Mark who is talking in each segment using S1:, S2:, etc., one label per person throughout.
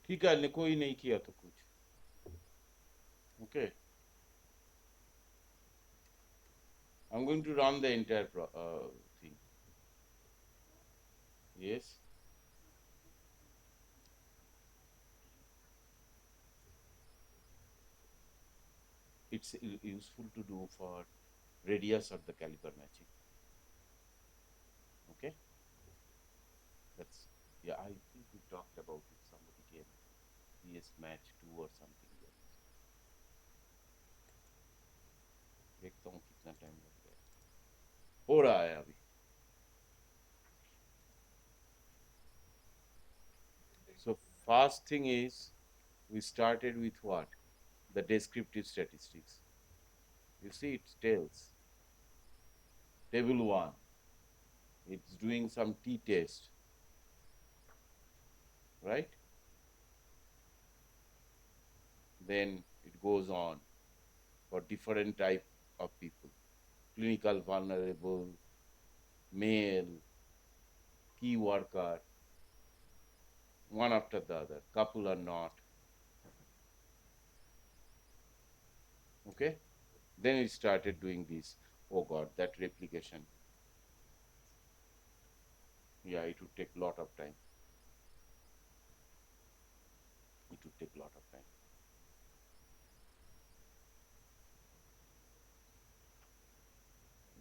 S1: ठीक है, कोई नहीं किया तो कुछ. Okay, I'm going to run the entire thing. Yes, it's useful to do for radius of the caliper matching. Okay, that's, yeah. I think we talked about it. Somebody came PS match 2 or something. देखता हूँ कितना time लग गया. हो रहा है अभी. So first thing is we started with what? The descriptive statistics. You see, it tells table 1. It's doing some t-test, right? Then it goes on for different type of people: clinical vulnerable, male, key worker, one after the other, couple or not. Okay, then we started doing this. Oh god, that replication, yeah, it would take a lot of time. It would take a lot of time.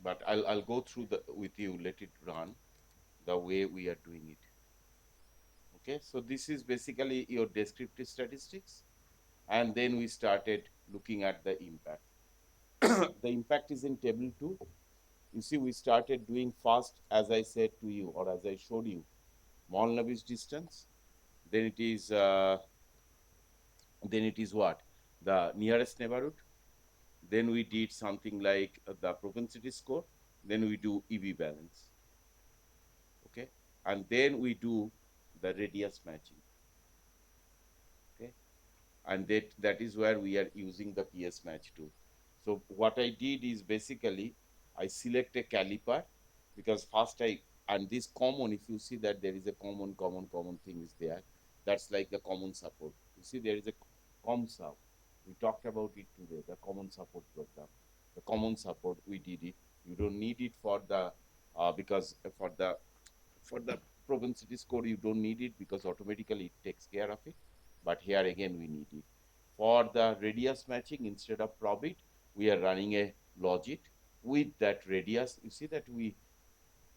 S1: But I'll go through the with you, let it run the way we are doing it. Okay, so this is basically your descriptive statistics, and then we started looking at the impact. The impact is in table 2. You see, we started doing first, as I said to you, or as I showed you, Molnavis distance. Then it is what? The nearest neighborhood. Then we did something like the propensity score. Then we do EV balance. Okay, and then we do the radius matching. Okay, and that is where we are using the PS match tool. So what I did is basically I select a caliper, because first I, and this common, if you see that there is a common thing is there, that's like the common support. You see there is a ComSup. We talked about it today, the common support program. The common support, we did it. You don't need it for the because for the propensity score you don't need it, because automatically it takes care of it. But here again we need it. For the radius matching, instead of probit, we are running a logit with that radius. You see that we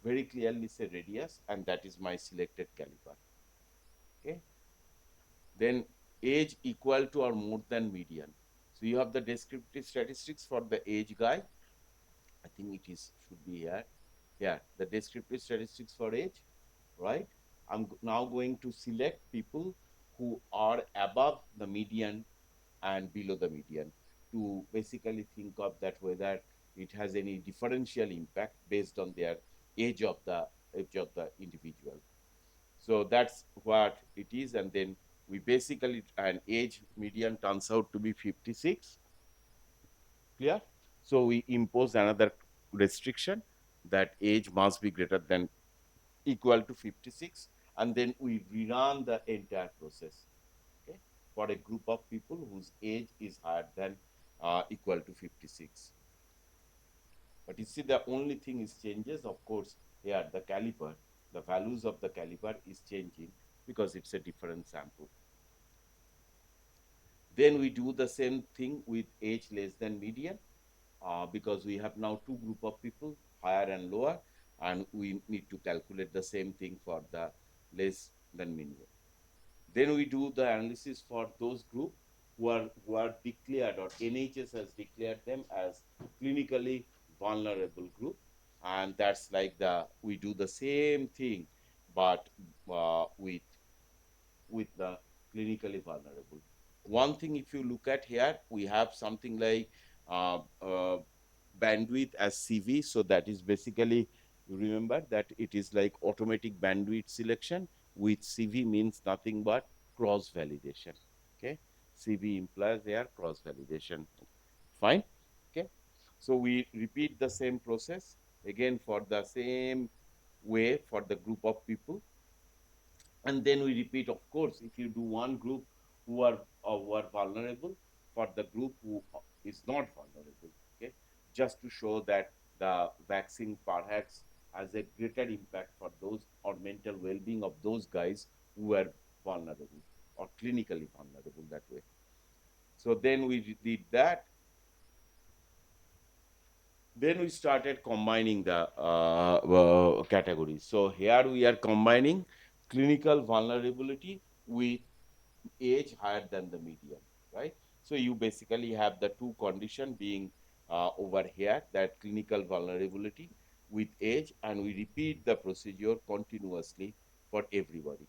S1: very clearly say radius, and that is my selected caliper. Okay, then age equal to or more than median. So you have the descriptive statistics for the age guy. I think it is should be here. Yeah, the descriptive statistics for age, right? I'm now going to select people who are above the median and below the median, to basically think of that whether it has any differential impact based on their age of the individual. So that's what it is. And then we basically, an age median turns out to be 56. Clear? So we impose another restriction that age must be greater than equal to 56, and then we rerun the entire process. Okay, for a group of people whose age is higher than equal to 56. But you see, the only thing is changes, of course, here the caliper, the values of the caliper is changing because it's a different sample. Then we do the same thing with age less than median, because we have now two group of people, higher and lower, and we need to calculate the same thing for the less than median. Then we do the analysis for those group who are declared, or NHS has declared them as clinically vulnerable group, and that's like we do the same thing, but with the clinically vulnerable. One thing, if you look at here, we have something like uh, uh, bandwidth as CV. So that is basically, you remember that it is like automatic bandwidth selection, with CV means nothing but cross validation. Okay, CV implies there cross validation. Fine. Okay, so we repeat the same process again for the same way for the group of people. And then we repeat, of course, if you do one group who are vulnerable, for the group who is not vulnerable, okay, just to show that the vaccine perhaps has a greater impact for those or mental well-being of those guys who are vulnerable or clinically vulnerable that way. So then we did that. Then we started combining the categories. So here we are combining clinical vulnerability with age higher than the median, right? So you basically have the two condition being over here, that clinical vulnerability with age, and we repeat the procedure continuously for everybody.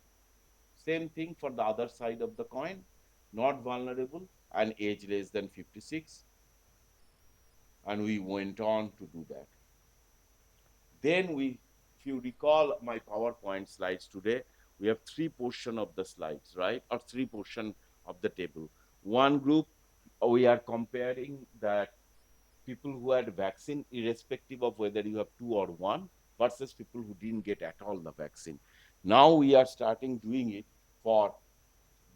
S1: Same thing for the other side of the coin, not vulnerable and age less than 56, and we went on to do that. Then we, if you recall my PowerPoint slides today, we have three portion of the slides, right? Or three portion of the table. One group, we are comparing that people who had vaccine, irrespective of whether you have two or one, versus people who didn't get at all the vaccine. Now we are starting doing it for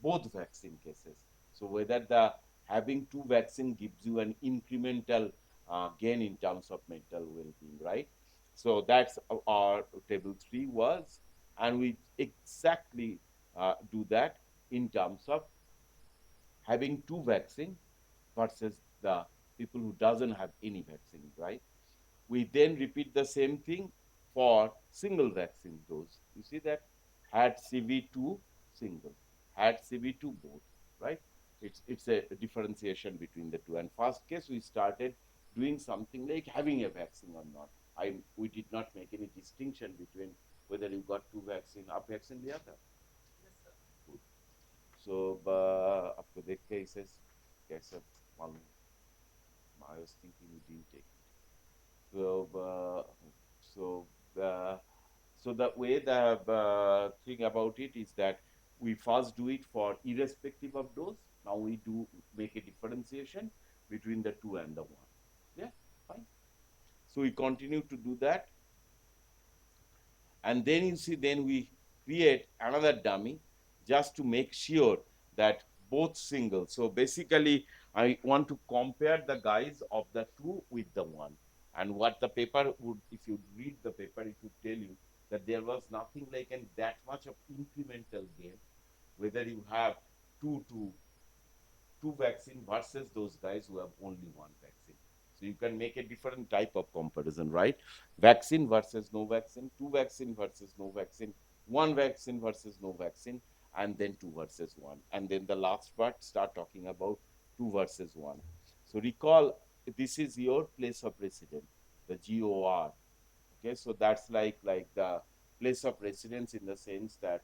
S1: both vaccine cases. So whether the having two vaccine gives you an incremental gain in terms of mental well-being, right? So that's our table 3 was, and we exactly do that in terms of having two vaccine versus the people who doesn't have any vaccine, right? We then repeat the same thing for single vaccine dose. You see that had CV2 single, had CV2 both, right? It's a differentiation between the two. And first case we started doing something like having a vaccine or not. We did not make any distinction between whether you got two vaccine, up vaccine the other. Good. So आपको देख के इसे कैसे मालूम? I was thinking you didn't take it. So, so the so the way the thing about it is that we first do it for irrespective of dose. Now we do make a differentiation between the two and the one. Yeah, fine. So we continue to do that, and then you see, then we create another dummy just to make sure that both single. So basically, I want to compare the guys of the two with the one. And what the paper would, if you read the paper, it would tell you that there was nothing like an that much of incremental gain, whether you have two vaccine versus those guys who have only one vaccine. So you can make a different type of comparison, right? Vaccine versus no vaccine, two vaccine versus no vaccine, one vaccine versus no vaccine, and then two versus one. And then the last part, start talking about two versus one. So recall, this is your place of residence, the GOR. Okay, so that's like the place of residence in the sense that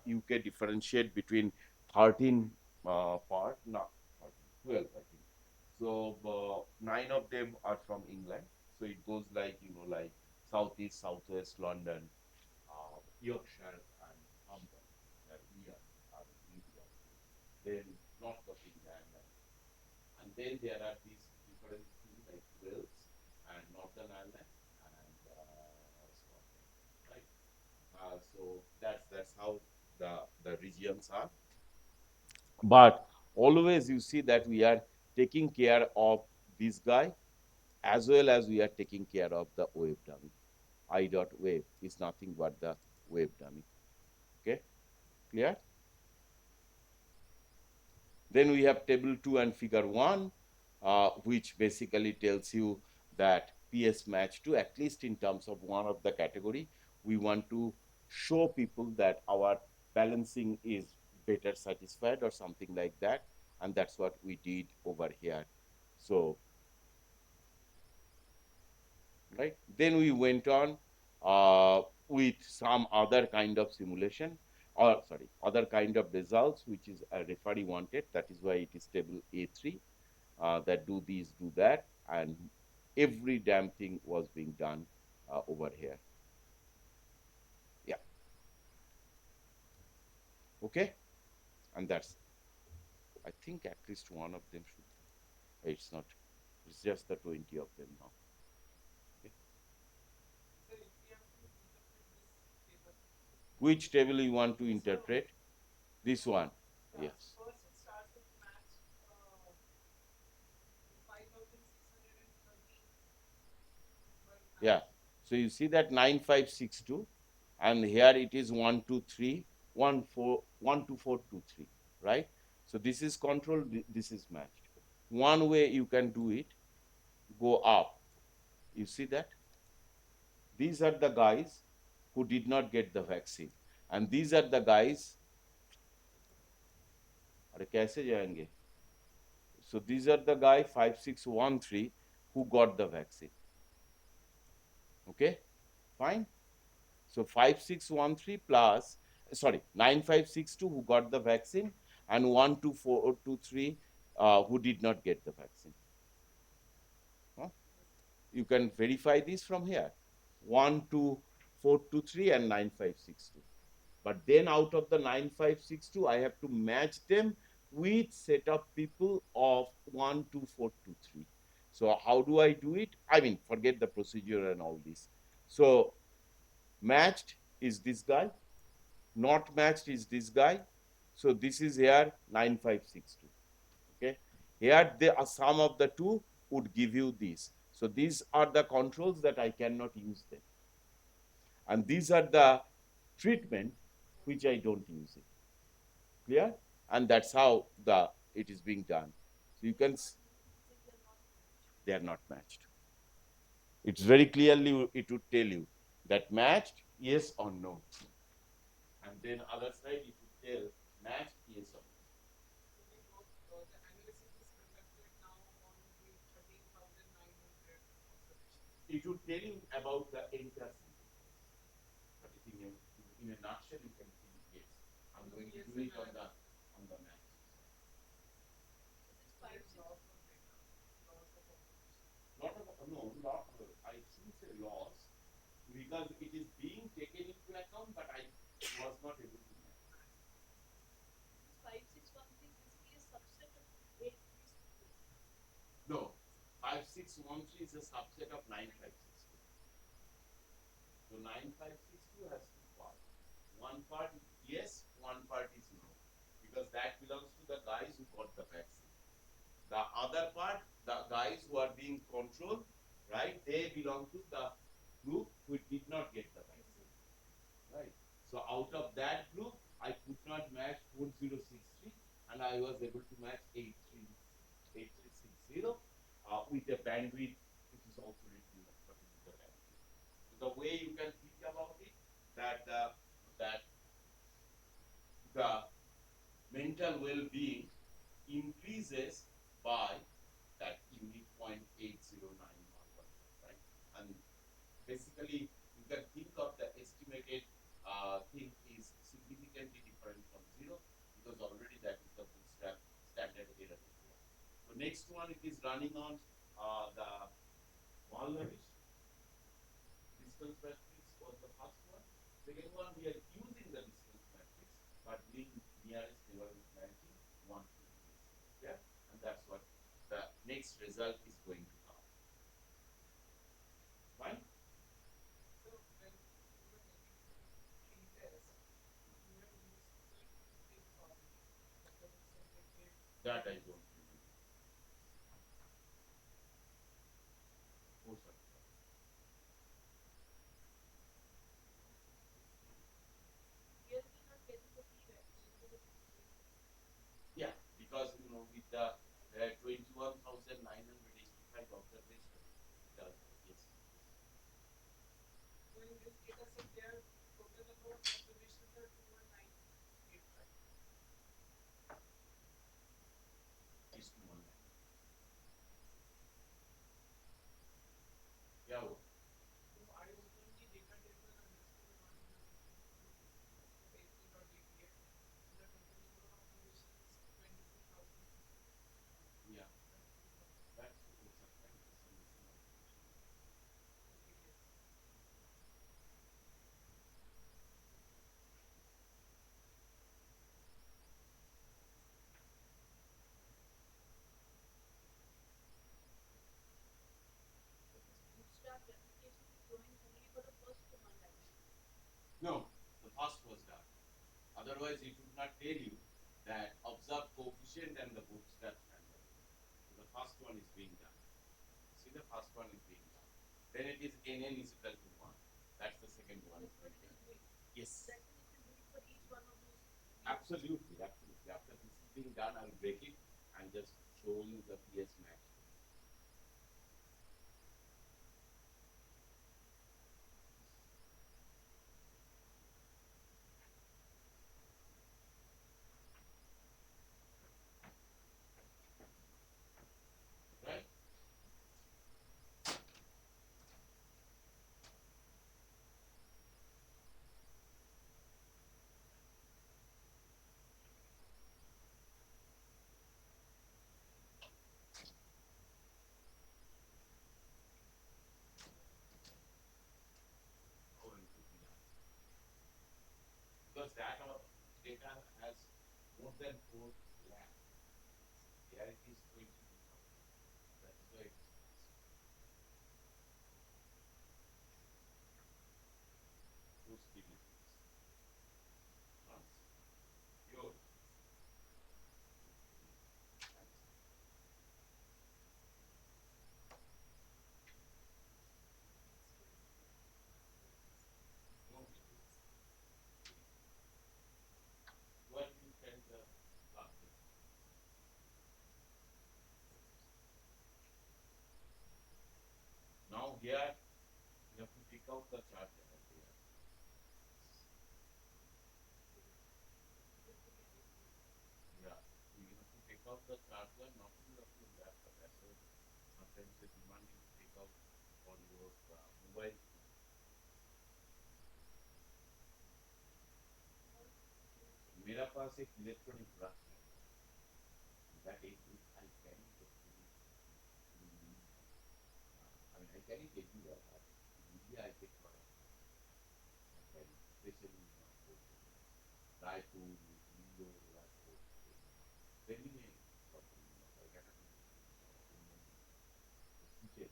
S1: you can differentiate between 13 part, not 13, 12, I think. So nine of them are from England. So it goes like, like southeast, southwest London, Yorkshire, and Humber, that we are in India. Then north of England, and then there are these different things like Wales and Northern Ireland and Scotland, right? So that's how the regions are. But always you see that we are taking care of this guy as well as we are taking care of the wave dummy. I dot wave is nothing but the wave dummy. Okay, clear? Then we have table 2 and figure 1, which basically tells you that PS match 2, at least in terms of one of the category, we want to show people that our balancing is better satisfied or something like that. And that's what we did over here. So, right. Then we went on with some other kind of simulation, or sorry, other kind of results, which is a referee wanted. That is why it is table A3, that do these, do that, and every damn thing was being done over here. Yeah. Okay. And that's, I think at least one of them should be. It's not. It's just the 20 of them now. Okay. Which table you want to interpret? This one. Yes. Yeah. So you see that 9562, and here it is 123 14 12423, right? So this is control, this is matched. One way you can do it, go up. You see that? These are the guys who did not get the vaccine. And these are the guys. अरे कैसे जाएंगे? So these are the guy 5613 who got the vaccine. Okay, fine. So 5613 plus, sorry, 9562 who got the vaccine, and 12423 who did not get the vaccine. Huh? You can verify this from here. 12423 and 9562. But then out of the 9562, I have to match them with set of people of 12423. So how do I do it? I mean, forget the procedure and all this. So matched is this guy, not matched is this guy. So this is here 9562. Okay. Here the sum of the two would give you this. So these are the controls that I cannot use them. And these are the treatment which I don't use it. Clear? And that's how it is being done. So you can, they are not matched. It's very clearly, it would tell you that matched, yes or no. And then other side, it would tell matched, yes or no. It would tell you about the entire sample. But in a nutshell, you can think, yes, I'm going to do it on the match. Lot, I shouldn't say loss, because it is being taken into account, but I was not able to match. No, 5613 is a subset of 9562. So 9562 has two parts. One part is yes, one part is no, because that belongs to the guys who got the vaccine. The other part, the guys who are being controlled, right? They belong to the group who did not get the vaccine, right? So out of that group, I could not match 4063, and I was able to match 8360 with a bandwidth which is also written according to the bandwidth. So the way you can think about it, that the mental well-being increases by that unit 0.809 or whatever, right? And basically, you can think of the estimated thing is significantly different from zero, because already that is the bootstrap standard error area. So next one, it is running on the Malnarish distance matrix was the first one. Second one, we are using the distance matrix, but doing nearest neighborhood matching 1 to 2. Yeah, and that's what the next result is going to come. Fine. That I don't remember. Oh, sorry. Yeah, because with the 21,985 observations, it does yes. So in this data set, there total number of observations are 21985. Is 219. Yeah. So I opened the data table underscore 183.88. The total number of observations is 22,000. Yeah. That's Otherwise, it would not tell you that observed coefficient and the bootstrap standard. So the first one is being done. See, the first one is being done. Then it is nn is equal to 1. That's the second one. Yes. Absolutely, absolutely. After this is being done, I'll break it and just show you the PS max. Right? Going to be done. Because that data has more than 4 lakh. Here it is 22,000. That is why it's those deliveries. Pure. No, what you can the plastic. Now here you have to take out the charger here. Yeah, you have to take out the charger, not only of your laptop, as well. Sometimes they demand you to take out on your mobile. मेरा पास एक electronic brush है that is I carry it I mean I carry it everywhere but in India I take lot of I carry especially in Raipur, Indore, Raipur very many like I teacher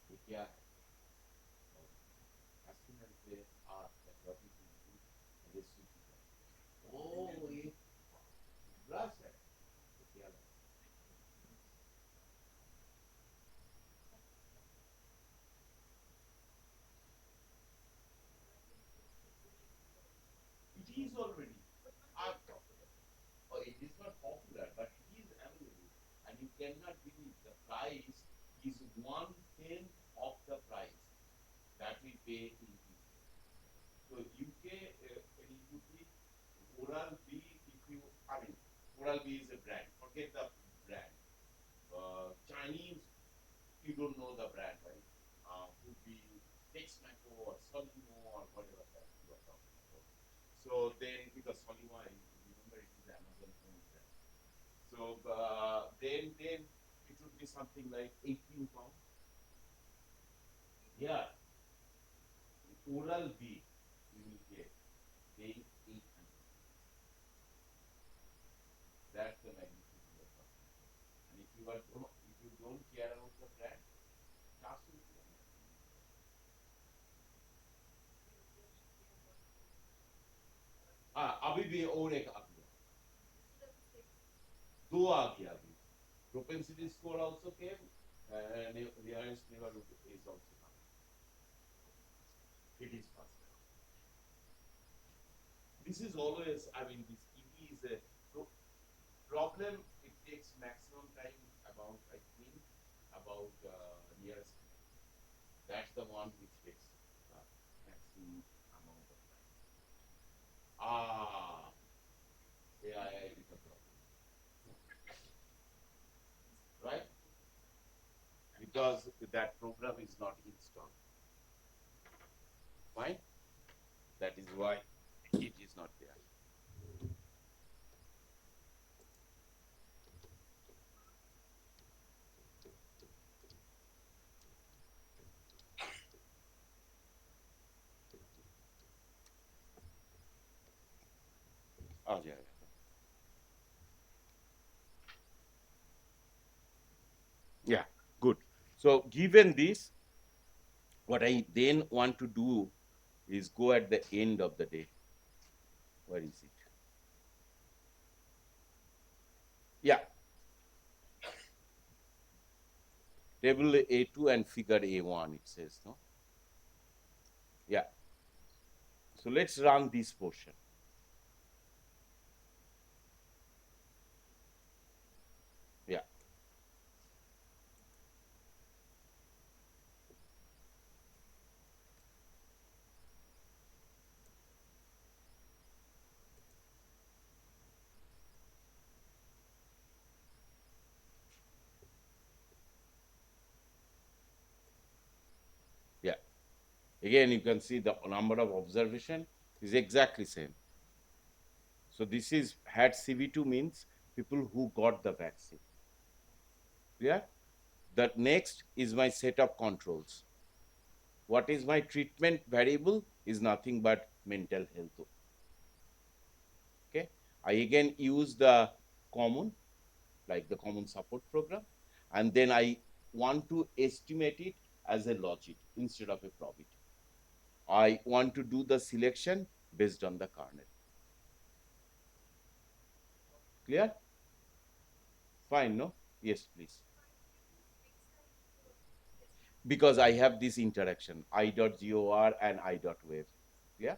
S1: ये क्या है as soon as they ask that what is it do they switch it off oh ये brush है तो क्या लगा it is already it is not popular but it is available and you cannot believe the price is 1/10 of the price that we pay in UK. So UK in UK Oral B if you I mean Oral B is a brand forget the brand Chinese you don't know the brand right could be Texmaco or Solimo or whatever that you are talking about. So then because Solimo I remember it is Amazon owned brand. So then it would be something like 18 pounds. Yeah, Oral B you will get paying 800. That's the magnitude we are talking about. And if you don't care about the brand, charge to the अभी भी और एक आ गया दो आ गया अभी propensity score also came nearest neighborhood is also coming. It is faster. This is always I mean this EV is a problem. It takes maximum time about I think about nearest. That's the one which takes maximum amount of time. Ah, AI is the problem, right? Because that program is not installed. Fine. That is why it is not there. आ जाएगा. Yeah, good. So given this, what I then want to do is go at the end of the day. Where is it? Yeah, table A2 and figure A1, it says, no? Yeah. So let's run this portion. Yeah. Yeah. Again, you can see the number of observation is exactly same. So this is had CV2 means people who got the vaccine. Clear? The next is my set of controls. What is my treatment variable is nothing but mental health. Okay. I again use the common, like the common support program, and then I want to estimate it as a logit instead of a probability. I want to do the selection based on the kernel. Clear? Fine, no? Yes, please. Because I have this interaction, I.gor and I.wave. Yeah?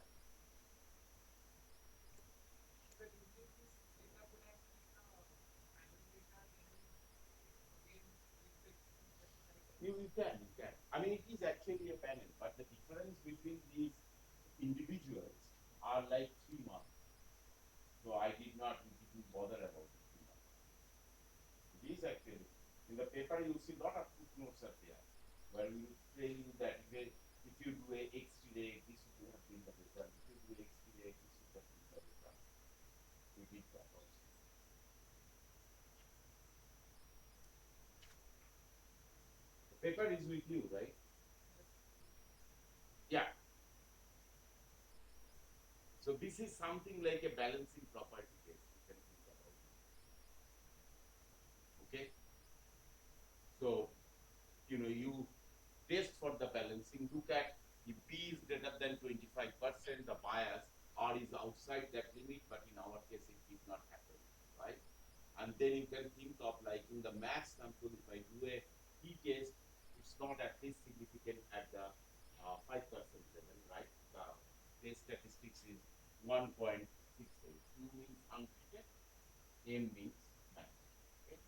S1: You can. I mean, it is actually a panel, but the difference between these individuals are like 3 months. So I didn't bother about it too much. These actually, in the paper, you see a lot of footnotes are there, where we tell you that if you do a X-ray, this would have been the paper. If you do X-ray, this would have been the paper. We did that also. The paper is with you, right? Yeah. So this is something like a balancing property test. You can think about it. Okay. So you test for the balancing. Look at if B is greater than 25%, the bias or is outside that limit, but in our case it did not happen, right? And then you can think of like in the mass sample, if I do a T test, it's not at least significant at the 5% level, right? The test statistics is 1.68. Q means untreated, M means match. Okay?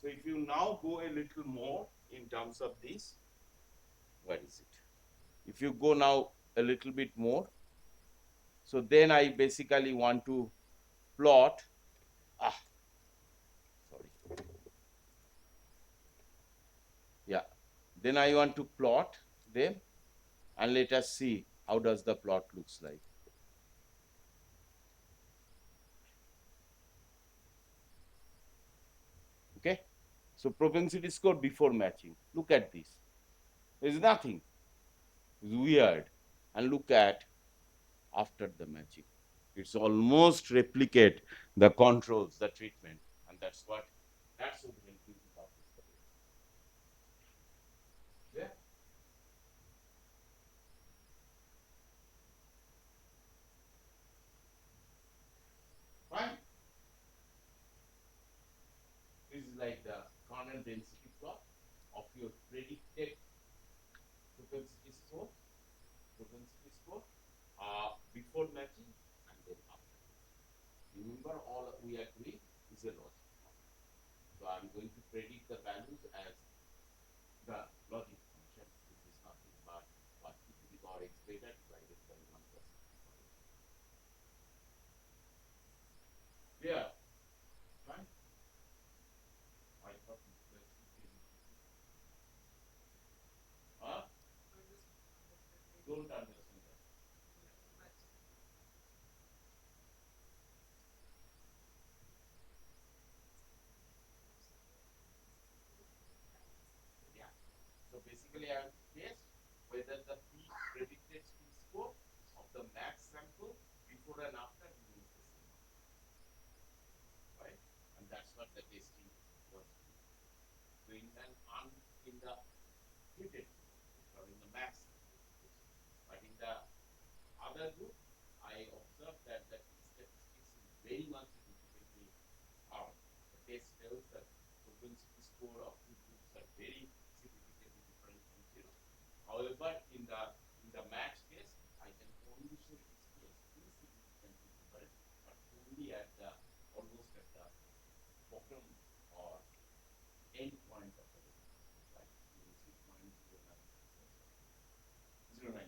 S1: So if you now go a little more in terms of this, what is it? If you go now a little bit more, so then I basically want to plot, ah, sorry, yeah, then I want to plot them and let us see how does the plot looks like. Okay, so propensity score before matching, look at this, there's nothing, it's weird. And look at after the matching, it's almost replicate the controls, the treatment, and that's what that's what help you to publish the data. Yeah, fine. This is like the kernel density plot of your predicted propensity score, propensity score before matching and then after. Remember, all we are doing is a logic function. So I'm going to predict the values as the logic function, which is nothing but what e to the power x beta divided by 1 plus e to the power x. Clear? Fine. I thought you were speaking. Huh? Don't understand that. Yeah. So basically, I have to test whether the peak predicted speed score of the max sample before and after remains the same, right? And that's what the testing was doing. So in the treated group or in the max sample, but in the other group, I observed that the very much significantly hard. The test tells that propensity score of two groups are very significantly different from zero. However, in the match case, I can only show this case insignificantly different, but only at the almost at the bottom or end point of the range, right? You will see 0.0964, right?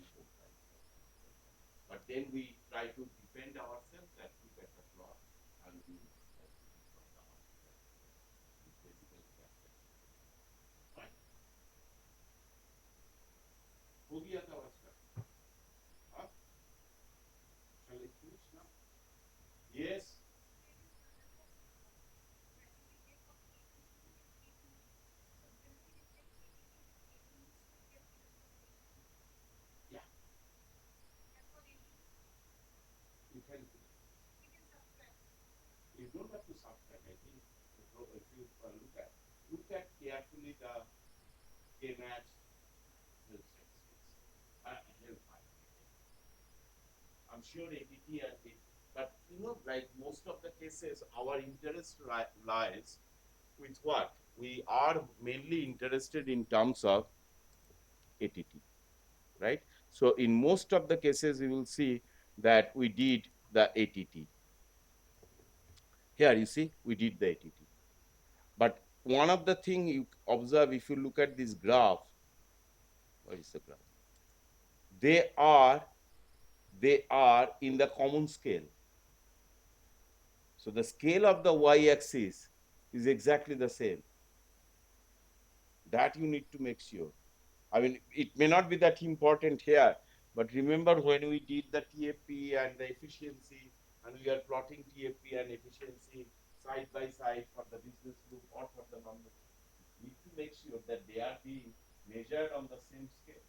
S1: But then we try to defend ourselves and look at the plot and we try to plot out that basically that's it. Right? हो गया था आज का? Huh? Shall I finish now? Yes. Yeah. You can. You don't have to subtract. I think if you look at carefully the K match health statistics. Health high. I'm sure ATT and it, but you know, like most of the cases, our interest lies with what? We are mainly interested in terms of ATT, right? So in most of the cases, you will see that we did the ATT. Here you see, we did the ATT. But one of the thing you observe if you look at this graph, where is the graph? They are in the common scale. So the scale of the y-axis is exactly the same. That you need to make sure. I mean, it may not be that important here, but remember when we did the TFP and the efficiency, and we are plotting TFP and efficiency side by side for the business group or for the non need to make sure that they are being measured on the same scale.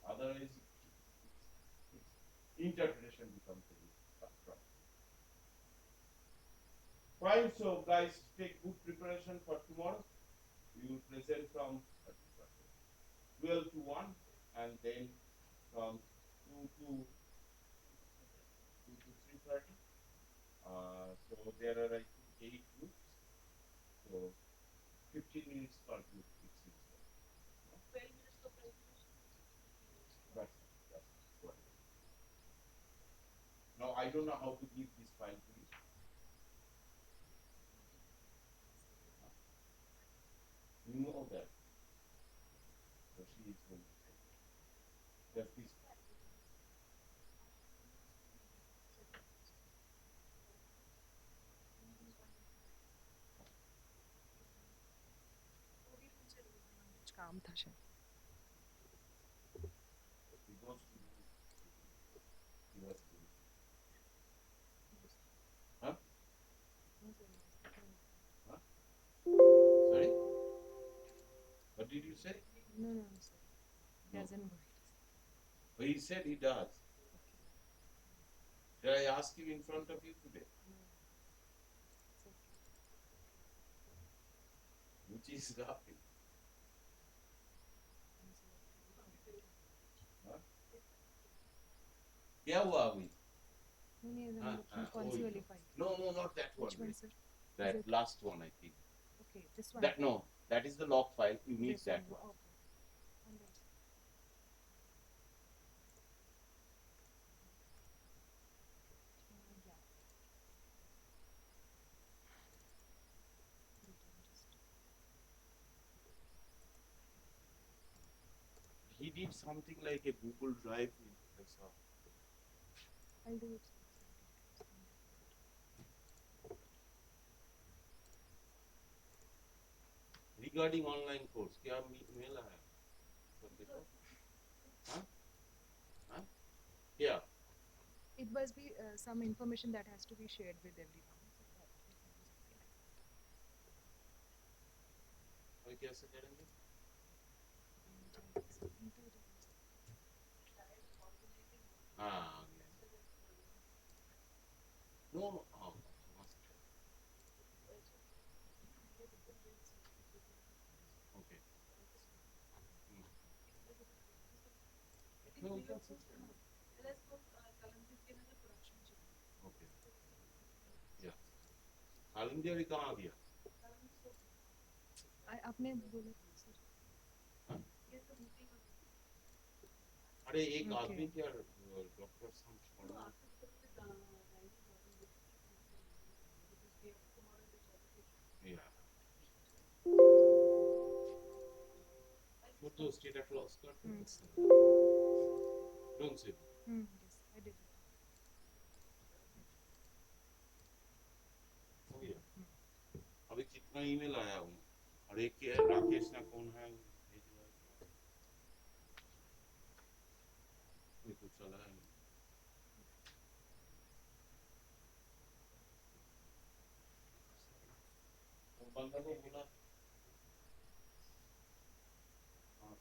S1: Otherwise, interpretation becomes very tough. Fine, so guys, take good preparation for tomorrow. We will present from 12 to 1 and then from 2 to 3:30. So there are, I think, 8 groups. So 15 minutes per group, it seems like. 12 minutes for presentation. That's what. Now, I don't know how to give this file to you. You know that. So she is going to say that this.
S2: काम था शायद
S1: Huh? Huh? Sorry? What did you say?
S2: No, sir. He doesn't work.
S1: Well, he said he does. Did I ask him in front of you today?
S2: No. It's okay.
S1: Which is laughing? Huh? क्या हुआ अभी?
S2: I'm looking कौन सी वाली file?
S1: No, not that one.
S2: Which one, sir?
S1: That last one, I think.
S2: Okay, this one.
S1: That no, that is the log file. You need
S2: This
S1: that
S2: one.
S1: one.
S2: Okay. And then, yeah.
S1: He did something like a Google Drive. I saw.
S2: I'll do it.
S1: Regarding online course, क्या mail आया? देखो. हाँ? हाँ? Yeah.
S2: It must be some information that has to be shared with everyone.
S1: और कैसे करेंगे? हाँ. No. Must have. Okay. No, we can see. Okay. Anjali कहाँ गया?
S2: आपने बोला सर।
S1: अरे एक
S2: ओके
S1: आदमी क्या डॉक्टर शर्मा या वो तो state of Oscar don't say
S2: yes I did
S1: हो गया। अभी कितना ईमेल आया हूँ और एक राकेश ना कौन है भेजा ये तो चला है वो बंदा को बोला हाँ